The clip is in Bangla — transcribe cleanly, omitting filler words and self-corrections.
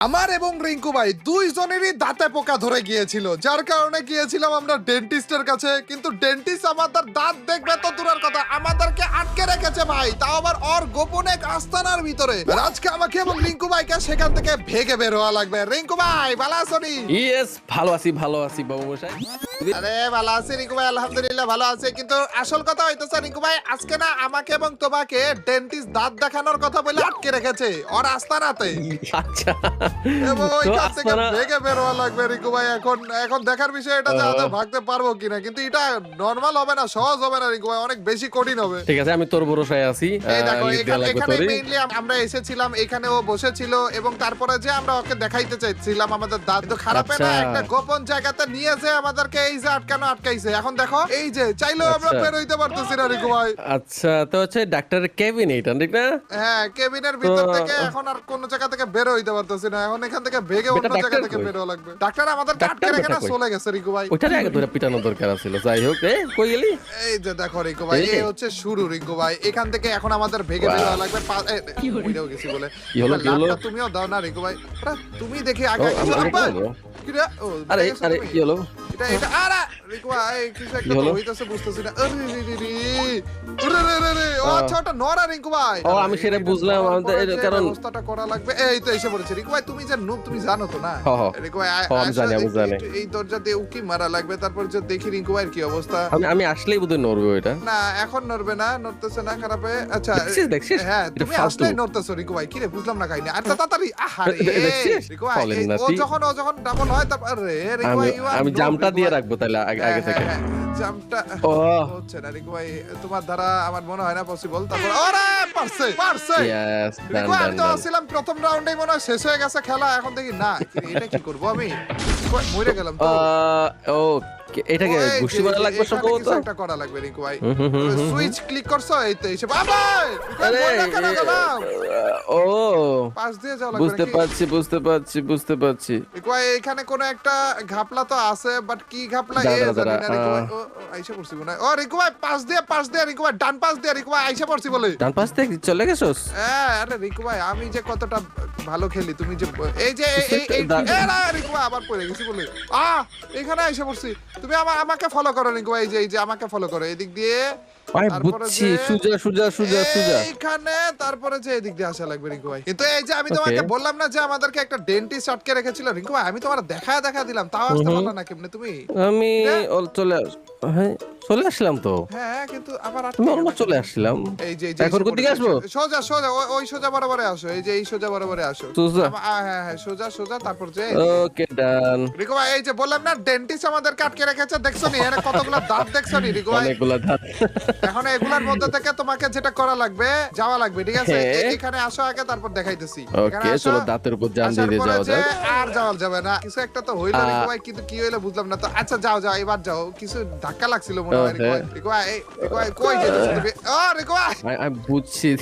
আমার এবং রিঙ্কু ভাই দুইজনেরই দাঁতে পোকা ধরে গিয়েছিল, যার কারণে গিয়েছিলাম আমরা ডেন্টিস্টের কাছে। কিন্তু ডেন্টিস্ট আমাদের দাঁত দেখবে তো দূরের কথা, আমাদেরকে আটকে রেখেছে ভাই, তাও আবার ওর গোপন এক আস্তানার ভিতরে। আর আজকে আমাকে এবং রিঙ্কু ভাইকে সেখান থেকে ভেগে বের হওয়া লাগবে। রিঙ্কু ভাই ভালো আছো নি? ইয়েস, ভালো আছি বাবু মশাই। আরে ভালো আছি রিঙ্কু ভাই, আলহামদুলিল্লাহ ভালো আছে। কিন্তু আসল কথা হইতেছে রিঙ্কু ভাই, আজকে না আমাকে এবং তোমাকে ডেন্টিস্ট দাঁত দেখানোর কথা বলে আটকে রেখেছে ওর আস্তানাতে। আচ্ছা, এবং তো ওইখান থেকে আস্তানা- ভেগে বের হওয়া লাগবে রিঙ্কু ভাই। এখন দেখার বিষয় এটা যে আদৌ ভাগতে পারবো কিনা, কিন্তু এটা নরমাল হবে না, সহজ হবে না রিঙ্কু ভাই, অনেক বেশি কঠিন হবে। ঠিক আছে, আমি তোর ভরসায় আছি। এই দেখো লিখ দেয়া লাগবে এখানে তোরে। মেইনলি আমরা এসেছিলাম, এখানে ও বসেছিল এবং তারপরে যে আমরা ওকে দেখাইতে চাইছিলাম আমাদের দাঁত তো খারাপে না, আচ্ছা। একটা গোপন জায়গাতে নিয়ে যে আমাদেরকে এই যে আটকাইছে। এখন দেখো এই যে চাইলেও আমরা আচ্ছা। বের হইতে পারতেছি না রিঙ্কু ভাই। আচ্ছা, তো হচ্ছে ডাক্তারের কেবিন এটা, ঠিক না? হ্যাঁ, কেবিনের ভিতর তো- থেকে এখন আর কোন জায়গা থেকে বের হইতে পারতেছি না, এখন এখান থেকে ভেগে অন্য বেটা, জায়গা ডাক্তার থেকে কই? বের হওয়া লাগবে। ডাক্তার আমাদের আটকে ডাক্তার রেখে না বেটা কই? চলে গেছে রিঙ্কু ভাই। ওইটারে আগে ধরে পিটানো দরকার ছিল। যাই হোক, কই গেলি? এই যে দেখো রিঙ্কু ভাই, এই যে। এই হচ্ছে শুরু রিঙ্কু ভাই। এখান থেকে এখন আমাদের ভেগে বের হওয়া লাগবে। ওইটাও গেছি বলে কি হলো? লাভটা তুমিও দাও না রিঙ্কু ভাই। আরে, তুমি দেখি আগে ও, কিছু আমি আব্বা। করবো। কি রে? ও, আরে দেখেছো আরে তুমি? কি হলো? এটা আরে রিঙ্কু ভাই, কিছু একটা কি হলো? তো হইতাছে, বুঝতেছি না। আরে রে রে রে। ওরে রে রে রে। ও আচ্ছা, ওটা নড়া রিঙ্কু ভাই। ও, আমি সেটা বুঝলাম, নড়ার আমাদের পরে এর যে কারণ- ব্যবস্থাটা করা লাগবে। এই তো এসে পড়েছে রিঙ্কু ভাই, তুমি যে নুব, তুমি জানো তো না? হ, হ। রিঙ্কু ভাই আমি জানি, আমি জানি। এই দরজা দিয়ে উকি মারা লাগবে, তারপর যে দেখি রিঙ্কু ভাইয়ের কি অবস্থা। আমি আসলেই বোধহয় নড়বে ওইটা। না, এখন নড়বে না, নড়তেছে না খারাপে। আচ্ছা দেখছিস? হ্যাঁ, এটা তুমি ফালতু। আসলেই নড়তেছো রিঙ্কু ভাই। কি রে, বুঝলাম না কাহিনী। আচ্ছা তাড়াতাড়ি। আহারে দেখছিস? রিঙ্কু ভাই, ফলেন এই না ও তুই। যখন ডাবল হয় তারপর আরে রিঙ্কু ভাই, you are আমি noob, জামটা রিঙ্কু দিয়ে ভাই। রাখবো তাহলে আগে হ্যাঁ, থেকে। হ্যাঁ, জামটা ও হচ্ছে না রিঙ্কু ভাই, তোমার দ্বারা আমার মনে হয় না পসিবল। তারপর ওরে পারছে ইয়েস, ডান রিঙ্কু, আমি ডান তো ডান। আসছিলাম প্রথম রাউন্ডেই মনে হয় শেষ হয়ে গেছে খেলা, এখন দেখি না। এটা কি করবো আমি? মরে গেলাম তো। ও, এটাকে ওই যে, ঘুষি মারা লাগবে এখানে সম্ভবত। কিছু একটা করা লাগবে রিঙ্কু ভাই। হুম, হুম, হুম, হুম, সুইচ ক্লিক করছো, এই তো এসে বাবা আরে, মরে কেন গেলাম? ও, পাশ দিয়ে যাওয়া লাগবে বুঝতে নাকি? পারছি। রিঙ্কু ভাই, এখানে কোনো একটা ঘাপলা তো আছে, বাট কি ঘাপলা দাঁড়া, জানি দাঁড়া, না রিঙ্কু ভাই। ও, আইসা পড়ছি মনে হয়। ও রিঙ্কু ভাই, পাশ দিয়ে রিঙ্কু ভাই, ডান পাশ দিয়ে রিঙ্কু ভাই আইসা পড়ছি বলে। ডান পাশ থেকে চলে গেছোস? হ্যাঁ, আরে রিঙ্কু ভাই, আমি যে কতটা ভালো খেলি, তুমি যে এই যে না রিঙ্কু ভাই, আবার পড়ে গেছি বলে। এখানে আইসা পড়ছি। তুমি আমাকে ফলো করো রিঙ্কু ভাই, এই যে আমাকে ফলো করো এদিক দিয়ে। আমি তারপরে বুঝছি, যে- সুজা। এইখানে তারপরে যে এদিক দিয়ে আসা লাগবে রিঙ্কু ভাই। কিন্তু এই যে আমি Okay. তোমাকে বললাম না যে আমাদেরকে একটা ডেন্টিস্ট আটকে রেখেছিল রিঙ্কু ভাই, আমি তোমার দেখা দিলাম, তাও আসতে পারলা না কেমনে তুমি? আমি হ্যাঁ? হ্যাঁ, চলে আসলাম তো। হ্যাঁ, কিন্তু আবার তুমি আটকে অলমোস্ট চলে আসলাম। এই যে এখন এসে কোথেকে পড়েছে। আসবো? সোজা ওই সোজা বরাবরে আসো, এই যে এই সোজা বরাবরে আসো। সোজা? হ্যাঁ, সোজা তারপর যে ওকে, ডান। রিকো ভাই, এই যে বললাম না ডেন্টিস্ট আমাদেরকে আটকে রেখেছে, দেখছো নি এর কতগুলো দাঁত, দেখছো নি রিকো ভাই? অনেকগুলো দাঁত। এখন এগুলোর মধ্যে থেকে তোমাকে যেটা করা লাগবে, যাওয়া লাগবে, ঠিক আছে? হ্যাঁ। এখানে আসো আগে, তারপর দেখাইতেছি। এখানে ওকে, আসো। চলো দাঁতের উপর জান আসার দিয়ে পরে যাওয়া যে যাক। আর যাওয়া যাবে না, কিছু একটা তো হইলো রিকো ভাই, কিন্তু কি হইলো বুঝলাম না তো। আচ্ছা যাও এবার যাও, কিছু ধাক্কা লাগছিল মনে হয় রিকো ভাই। রিকো ভাই, রিকো ভাই কই যেতেছো তুমি? ও রিকো ভাই, আমি বুঝছি।